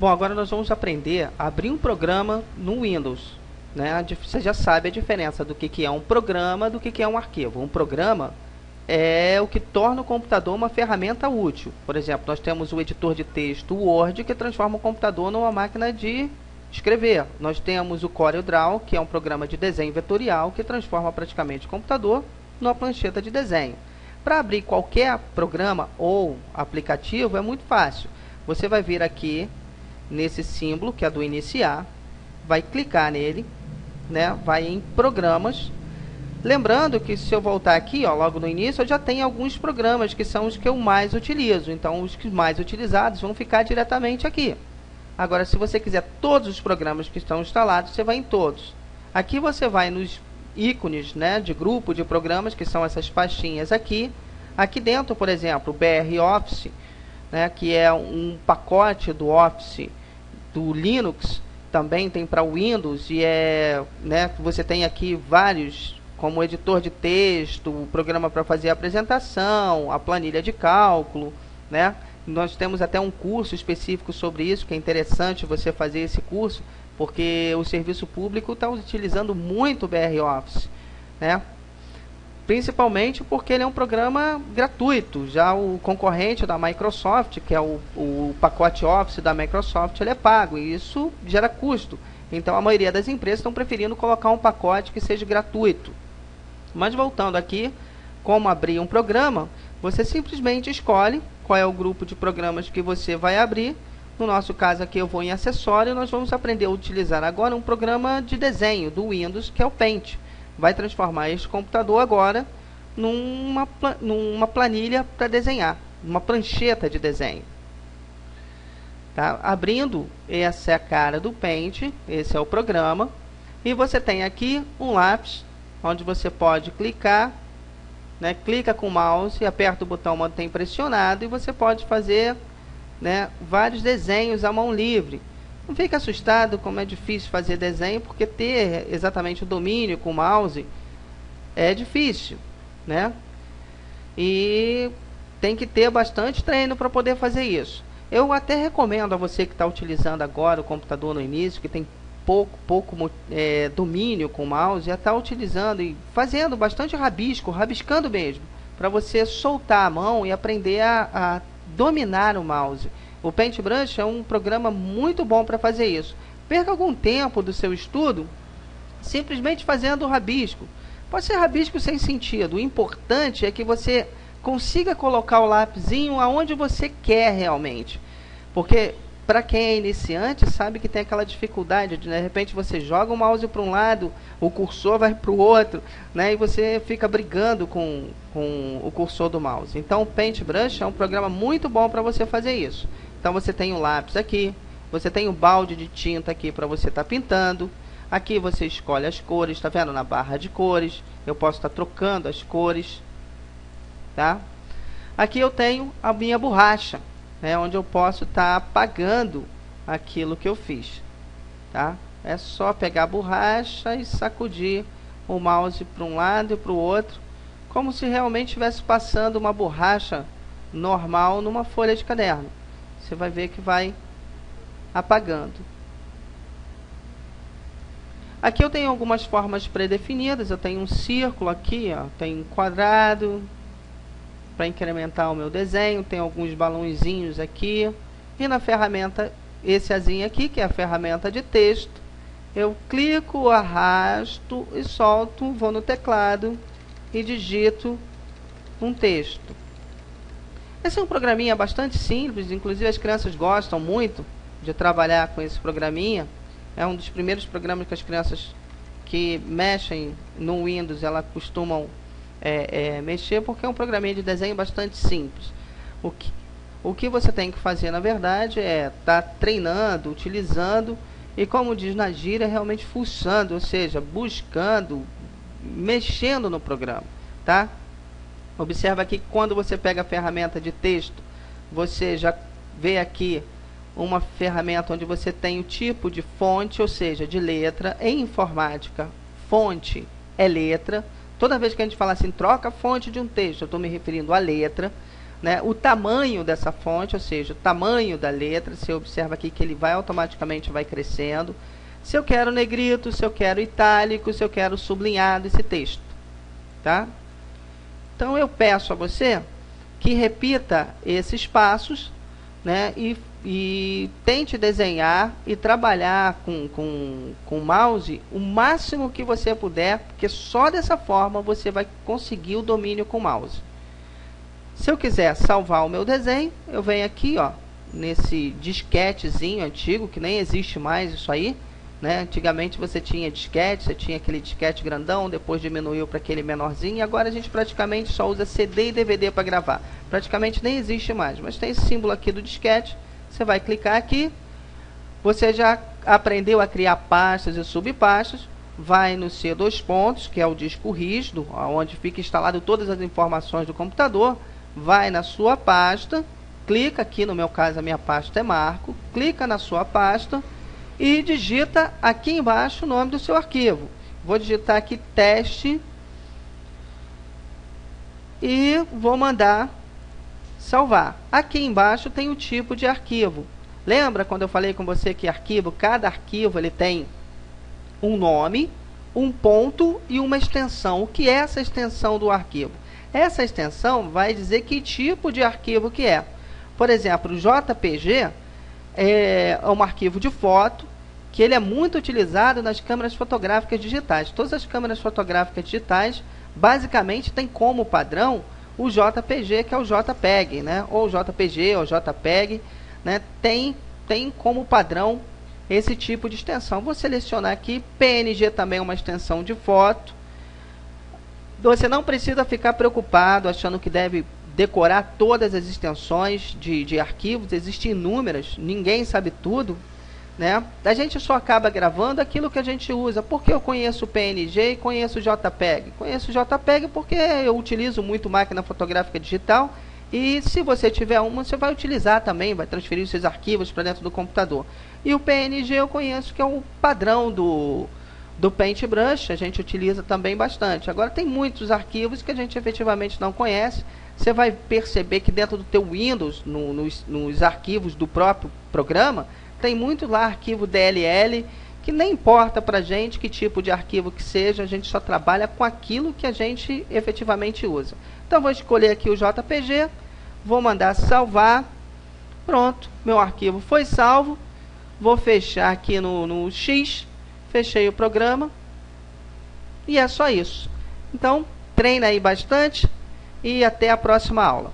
Bom, agora nós vamos aprender a abrir um programa no Windows, né? Você já sabe a diferença do que é um programa do que é um arquivo. Um programa é o que torna o computador uma ferramenta útil. Por exemplo, nós temos o editor de texto Word, que transforma o computador numa máquina de escrever. Nós temos o CorelDRAW, que é um programa de desenho vetorial, que transforma praticamente o computador numa prancheta de desenho. Para abrir qualquer programa ou aplicativo é muito fácil. Você vai vir aqui nesse símbolo, que é do iniciar, vai clicar nele, né? Vai em programas. Lembrando que se eu voltar aqui, ó, logo no início, eu já tenho alguns programas que são os que eu mais utilizo. Então, os que mais utilizados vão ficar diretamente aqui. Agora, se você quiser todos os programas que estão instalados, você vai em todos. Aqui você vai nos ícones, né, de grupo de programas, que são essas pastinhas aqui. Aqui dentro, por exemplo, o BR Office, né, que é um pacote do Office do Linux, também tem para Windows, e né, você tem aqui vários, como o editor de texto, o programa para fazer a apresentação, a planilha de cálculo, né? Nós temos até um curso específico sobre isso, que é interessante você fazer esse curso, porque o serviço público está utilizando muito o BR Office, né? Principalmente porque ele é um programa gratuito. Já o concorrente da Microsoft, que é o pacote Office da Microsoft, ele é pago, e isso gera custo. Então a maioria das empresas estão preferindo colocar um pacote que seja gratuito. Mas voltando aqui, como abrir um programa, você simplesmente escolhe qual é o grupo de programas que você vai abrir. No nosso caso aqui eu vou em acessório, e nós vamos aprender a utilizar agora um programa de desenho do Windows, que é o Paint. Vai transformar este computador agora numa planilha para desenhar, uma prancheta de desenho. Tá? Abrindo, essa é a cara do Paint, esse é o programa. E você tem aqui um lápis, onde você pode clicar, né? Clica com o mouse e aperta o botão mantém pressionado, e você pode fazer, né, vários desenhos à mão livre. Não fique assustado como é difícil fazer desenho, porque ter exatamente o domínio com o mouse é difícil, né? E tem que ter bastante treino para poder fazer isso. Eu até recomendo a você que está utilizando agora o computador no início, que tem pouco domínio com o mouse, a estar utilizando e fazendo bastante rabisco, rabiscando mesmo, para você soltar a mão e aprender a dominar o mouse. O Paintbrush é um programa muito bom para fazer isso. Perca algum tempo do seu estudo simplesmente fazendo o rabisco. Pode ser rabisco sem sentido. O importante é que você consiga colocar o lapisinho aonde você quer realmente. Porque para quem é iniciante sabe que tem aquela dificuldade de repente você joga o mouse para um lado, o cursor vai para o outro, né? E você fica brigando com o cursor do mouse. Então o Paintbrush é um programa muito bom para você fazer isso. Então você tem o lápis aqui, você tem o balde de tinta aqui para você estar pintando. Aqui você escolhe as cores, está vendo na barra de cores? Eu posso estar trocando as cores, tá? Aqui eu tenho a minha borracha, né, onde eu posso estar apagando aquilo que eu fiz, tá? É só pegar a borracha e sacudir o mouse para um lado e para o outro, como se realmente estivesse passando uma borracha normal numa folha de caderno. Você vai ver que vai apagando. Aqui eu tenho algumas formas pré-definidas. Eu tenho um círculo aqui, ó, tenho um quadrado para incrementar o meu desenho, tem alguns balãozinhos aqui, e na ferramenta, esse azinho aqui, que é a ferramenta de texto, eu clico, arrasto e solto, vou no teclado e digito um texto. Esse é um programinha bastante simples, inclusive as crianças gostam muito de trabalhar com esse programinha. É um dos primeiros programas que as crianças que mexem no Windows, elas costumam mexer, porque é um programinha de desenho bastante simples. O que você tem que fazer, na verdade, é estar treinando, utilizando, e como diz na gíria, realmente fuçando, ou seja, buscando, mexendo no programa, tá? Observa aqui que quando você pega a ferramenta de texto, você já vê aqui uma ferramenta onde você tem o tipo de fonte, ou seja, de letra. Em informática, fonte é letra. Toda vez que a gente fala assim, troca a fonte de um texto, eu estou me referindo à letra. né, o tamanho dessa fonte, ou seja, o tamanho da letra. Você observa aqui que ele vai automaticamente vai crescendo. Se eu quero negrito, se eu quero itálico, se eu quero sublinhado esse texto, tá? Então eu peço a você que repita esses passos, né, e tente desenhar e trabalhar com o mouse o máximo que você puder, porque só dessa forma você vai conseguir o domínio com o mouse. Se eu quiser salvar o meu desenho, eu venho aqui, ó, nesse disquetezinho antigo, que nem existe mais isso aí, né? Antigamente você tinha disquete, você tinha aquele disquete grandão, depois diminuiu para aquele menorzinho, e agora a gente praticamente só usa CD e DVD para gravar. Praticamente nem existe mais, mas tem esse símbolo aqui do disquete. Você vai clicar aqui, você já aprendeu a criar pastas e subpastas, vai no C2 pontos, que é o disco rígido, onde fica instalado todas as informações do computador, vai na sua pasta, clica aqui, no meu caso a minha pasta é Marco, clica na sua pasta e digita aqui embaixo o nome do seu arquivo. Vou digitar aqui teste e vou mandar salvar. Aqui embaixo tem o tipo de arquivo. Lembra quando eu falei com você que arquivo, cada arquivo ele tem um nome, um ponto e uma extensão. O que é essa extensão do arquivo? Essa extensão vai dizer que tipo de arquivo que é. Por exemplo, o JPG é um arquivo de foto que ele é muito utilizado nas câmeras fotográficas digitais. Todas as câmeras fotográficas digitais basicamente têm como padrão o JPG, que é o JPEG, né? Ou JPG ou JPEG, né? Tem como padrão esse tipo de extensão. Vou selecionar aqui. PNG também é uma extensão de foto. Você não precisa ficar preocupado achando que deve decorar todas as extensões de arquivos. Existem inúmeras, ninguém sabe tudo, né? A gente só acaba gravando aquilo que a gente usa. Porque eu conheço o PNG e conheço o JPEG. Conheço o JPEG porque eu utilizo muito máquina fotográfica digital. E se você tiver uma, você vai utilizar também, vai transferir os seus arquivos para dentro do computador. E o PNG eu conheço, que é o padrão do Paintbrush, a gente utiliza também bastante. Agora tem muitos arquivos que a gente efetivamente não conhece. Você vai perceber que dentro do teu Windows, nos arquivos do próprio programa, tem muito lá arquivo DLL, que nem importa pra gente que tipo de arquivo que seja, a gente só trabalha com aquilo que a gente efetivamente usa. Então vou escolher aqui o JPG, vou mandar salvar, pronto, meu arquivo foi salvo, vou fechar aqui no X, fechei o programa, e é só isso. Então, treina aí bastante, e até a próxima aula.